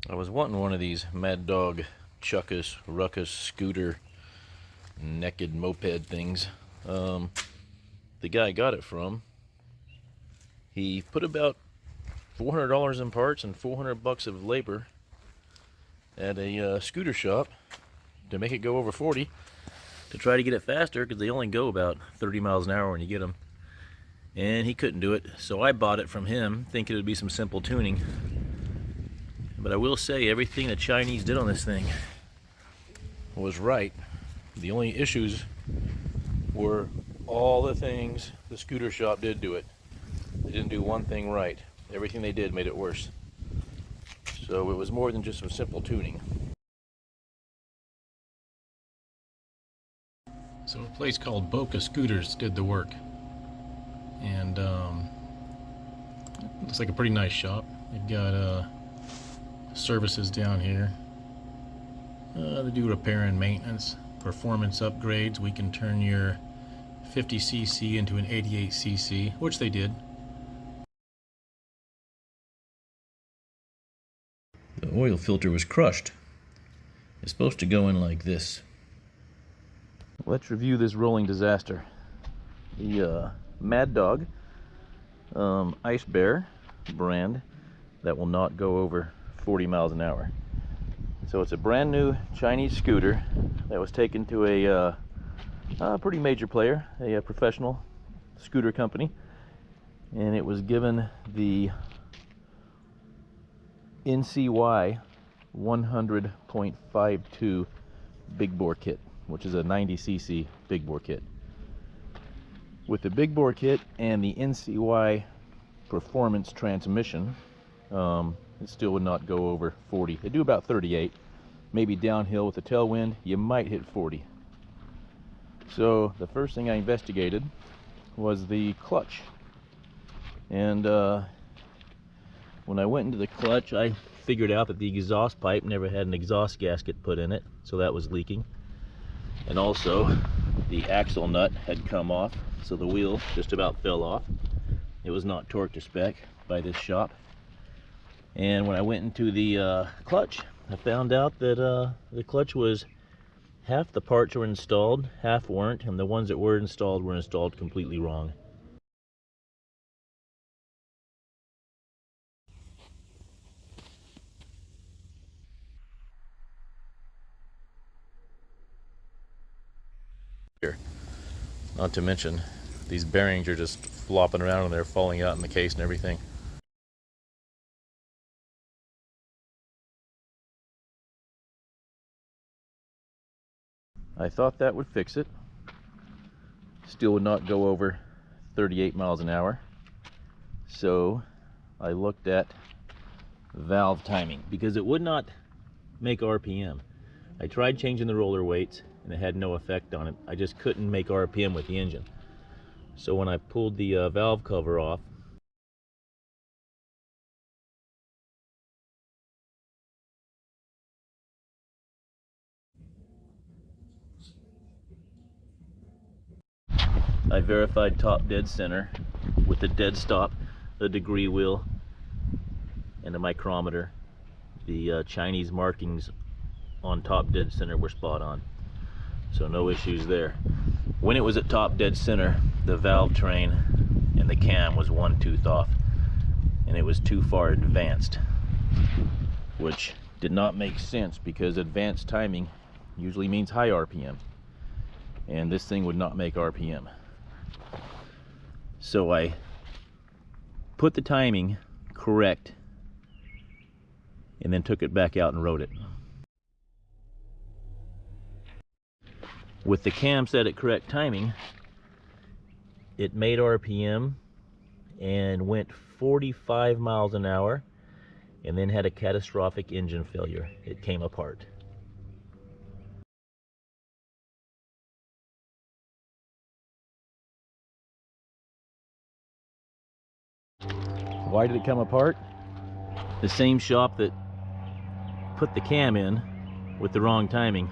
I was wanting one of these Mad Dog Chuckus Ruckus scooter naked moped things. The guy I got it from, he put about $400 in parts and $400 of labor at a scooter shop to make it go over 40 to try to get it faster, because they only go about 30 miles an hour when you get them. And he couldn't do it, so I bought it from him thinking it would be some simple tuning. But I will say, everything the Chinese did on this thing was right. The only issues were all the things the scooter shop did to it. They didn't do one thing right. Everything they did made it worse. So it was more than just some simple tuning. So a place called Boca Scooters did the work. And looks like a pretty nice shop. They've got services down here. They do repair and maintenance, performance upgrades. We can turn your 50cc into an 88cc, which they did. The oil filter was crushed. It's supposed to go in like this. Let's review this rolling disaster. The Mad Dog Icebear brand that will not go over 40 miles an hour. So it's a brand new Chinese scooter that was taken to a pretty major player, a professional scooter company, and it was given the NCY 100.52 Big Bore kit, which is a 90cc Big Bore kit. With the Big Bore kit and the NCY performance transmission, it still would not go over 40. They do about 38. Maybe downhill with the tailwind, you might hit 40. So the first thing I investigated was the clutch. And when I went into the clutch, I figured out that the exhaust pipe never had an exhaust gasket put in it, so that was leaking. And also, the axle nut had come off, so the wheel just about fell off. It was not torqued to spec by this shop. And when I went into the clutch, I found out that the clutch was, half the parts were installed, half weren't, and the ones that were installed completely wrong. Here, not to mention, these bearings are just flopping around and they're falling out in the case and everything. I thought that would fix it. Still would not go over 38 miles an hour. So I looked at valve timing, because it would not make RPM. I tried changing the roller weights and it had no effect on it. I just couldn't make RPM with the engine. So when I pulled the valve cover off, I verified top dead center with the dead stop, the degree wheel, and a micrometer. The Chinese markings on top dead center were spot on, so no issues there. When it was at top dead center, the valve train and the cam was one tooth off, and it was too far advanced, which did not make sense, because advanced timing usually means high RPM, and this thing would not make RPM. So I put the timing correct and then took it back out and rode it. With the cam set at correct timing, it made RPM and went 45 miles an hour, and then had a catastrophic engine failure. It came apart. Why did it come apart? The same shop that put the cam in with the wrong timing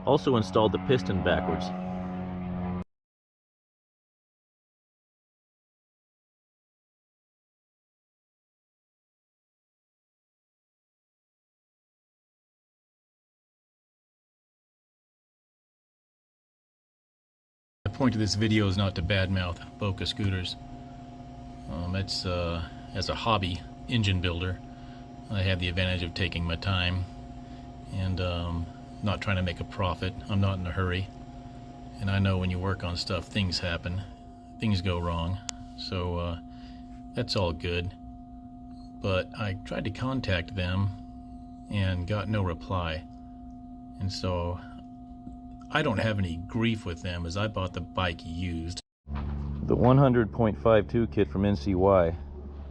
also installed the piston backwards. point of this video is not to badmouth Boca scooters. It's as a hobby engine builder, I have the advantage of taking my time and not trying to make a profit. I'm not in a hurry, and I know when you work on stuff, things happen, things go wrong, so that's all good. But I tried to contact them and got no reply, and so I don't have any grief with them as I bought the bike used. The 100.52 kit from NCY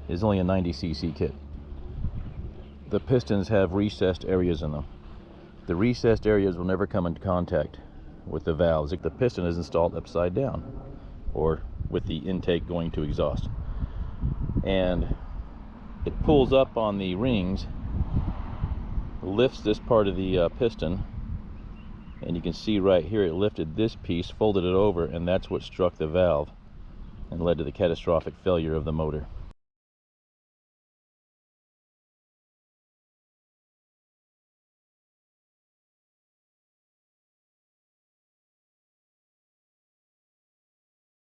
is only a 90cc kit. The pistons have recessed areas in them. The recessed areas will never come into contact with the valves if the piston is installed upside down or with the intake going to exhaust. And it pulls up on the rings, lifts this part of the piston, and you can see right here it lifted this piece, folded it over, and that's what struck the valve and led to the catastrophic failure of the motor.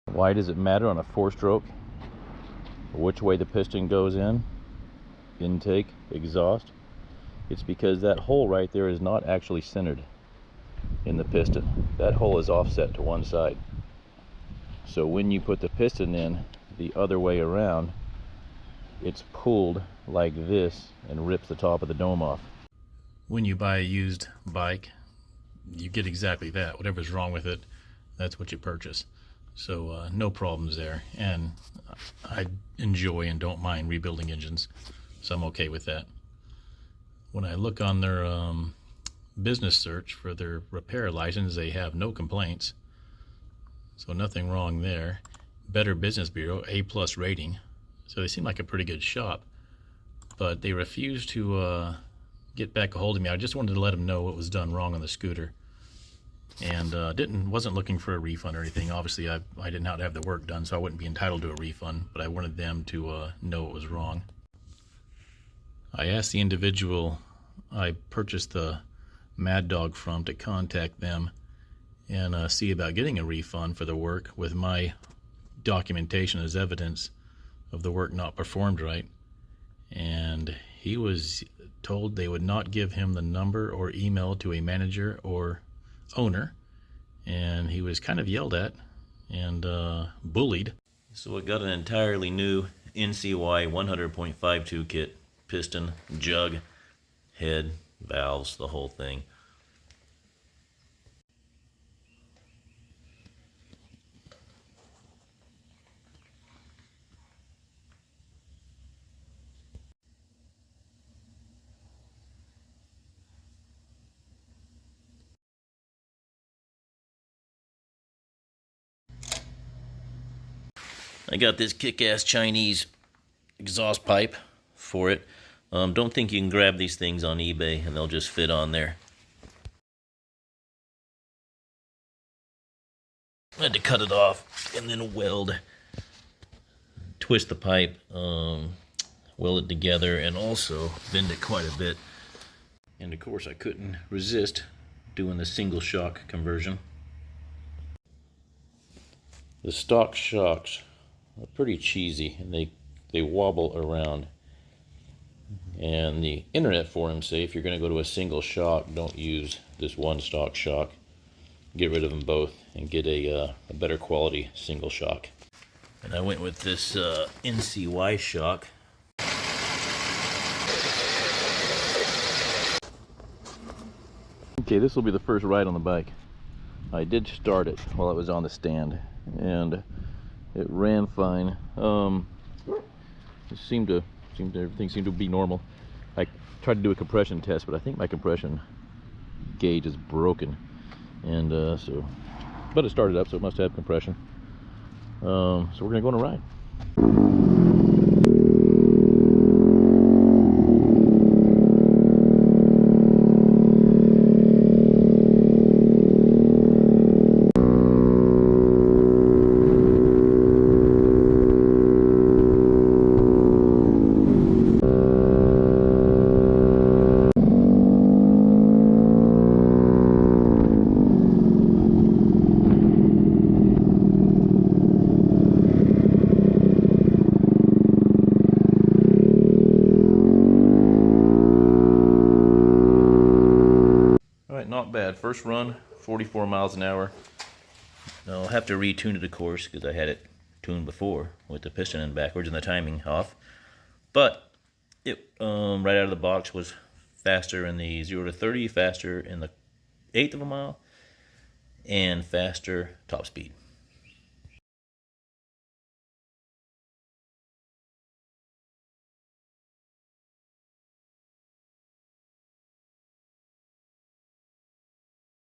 Why does it matter on a 4-stroke which way the piston goes in, intake, exhaust? It's because that hole right there is not actually centered in the piston. That hole is offset to one side. So when you put the piston in the other way around, it's pulled like this and rips the top of the dome off. When you buy a used bike, you get exactly that. Whatever's wrong with it, that's what you purchase. So no problems there, and I enjoy and don't mind rebuilding engines, so I'm okay with that. When I look on their business search for their repair license, they have no complaints, so nothing wrong there. Better Business Bureau, A+ rating, so they seem like a pretty good shop, but they refused to get back a hold of me. I just wanted to let them know what was done wrong on the scooter, and wasn't looking for a refund or anything. Obviously I did not have the work done, so I wouldn't be entitled to a refund, but I wanted them to know what was wrong. I asked the individual I purchased the Maddog from to contact them and see about getting a refund for the work with my documentation as evidence of the work not performed right, and he was told they would not give him the number or email to a manager or owner, and he was kind of yelled at and bullied. So I got an entirely new NCY 100.52 kit, piston, jug, head, valves, the whole thing. I got this kick-ass Chinese exhaust pipe for it. Don't think you can grab these things on eBay and they'll just fit on there. I had to cut it off and then weld, twist the pipe, weld it together, and also bend it quite a bit. And of course I couldn't resist doing the single shock conversion. The stock shocks are pretty cheesy and they wobble around. And the internet forums say if you're going to go to a single shock, don't use this one stock shock. Get rid of them both and get a better quality single shock. And I went with this NCY shock. Okay, this will be the first ride on the bike. I did start it while it was on the stand, and it ran fine. Everything seemed to be normal. I tried to do a compression test, but I think my compression gauge is broken, and but it started up, so it must have compression. So we're gonna go on a ride. first run, 44 miles an hour. I'll have to retune it, of course, because I had it tuned before with the piston in backwards and the timing off. But it right out of the box was faster in the 0 to 30, faster in the 1/8 of a mile, and faster top speed.